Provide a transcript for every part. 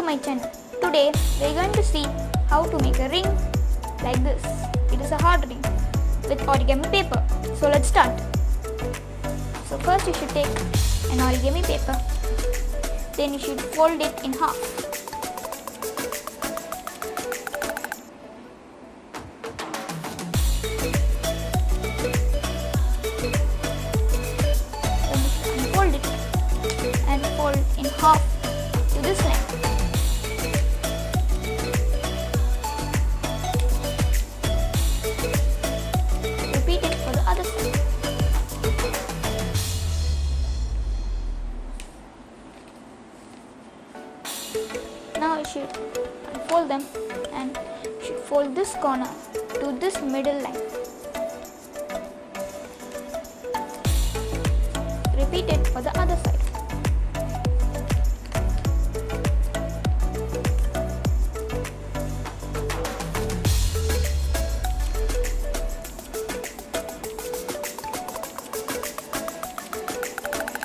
my channel. Today we are going to see how to make a ring like this. It is a heart ring with origami paper. So let's start. So first you should take an origami paper. Then you should fold it in half. Then you should unfold it and fold in half to this length. Repeat it for the other side. Now you should unfold them and you should fold this corner to this middle line. Repeat it for the other side.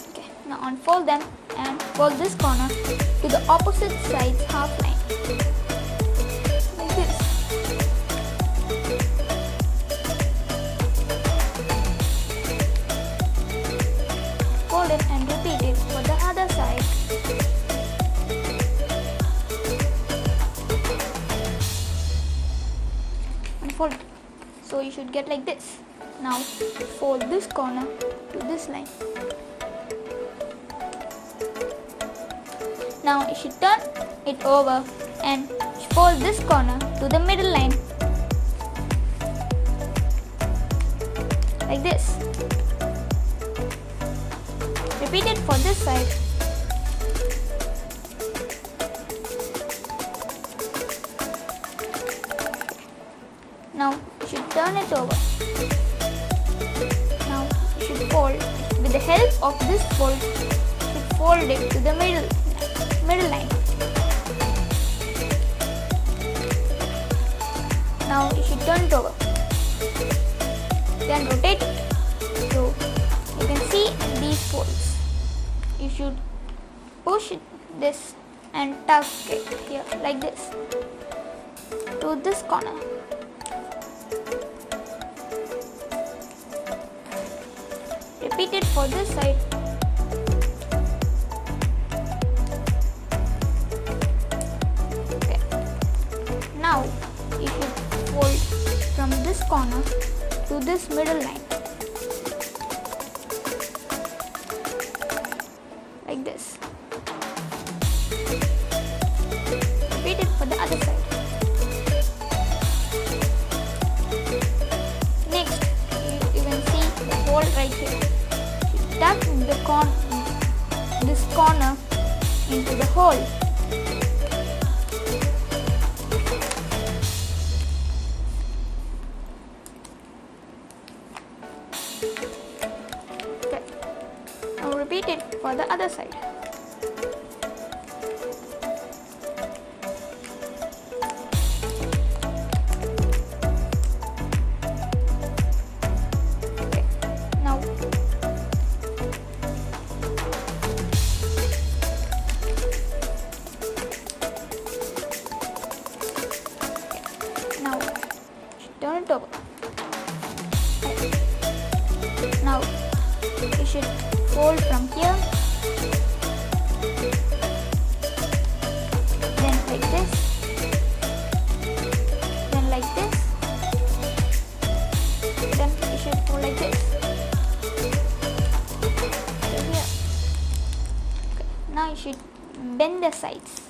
Okay, now unfold them and fold this corner to the opposite side's half line. Like this. Fold it and repeat it for the other side. Unfold it. So you should get like this. Now fold this corner to this line. Now you should turn it over and fold this corner to the middle line. Like this. Repeat it for this side. Now you should turn it over. Now you should fold. With the help of this fold, you should fold it to the middle line. Now you should turn it over. Then rotate it. So you can see these folds. You should push this and tuck it here like this to this corner. Repeat it for this side. Okay. Now you should fold from this corner to this middle line. Like this. Repeat it for the other side. Next, you can see the fold right here. You tuck this corner into the hole. Okay. Now repeat it for the other side. Okay. Now turn it over. Now you should fold from here, then like this, then like this, then you should fold like this. So here. Okay. Now you should bend the sides.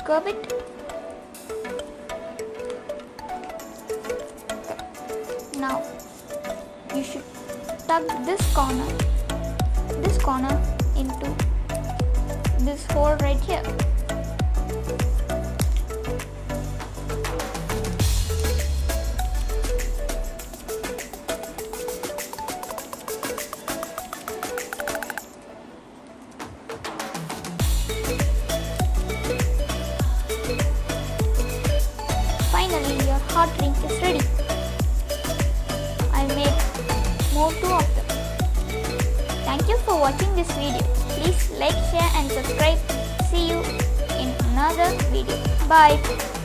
Curve it. Now you should tuck this corner into this hole right here. Finally, your heart ring is ready. I'll make more two of them. Thank you for watching this video. Please like, share and subscribe. See you in another video. Bye.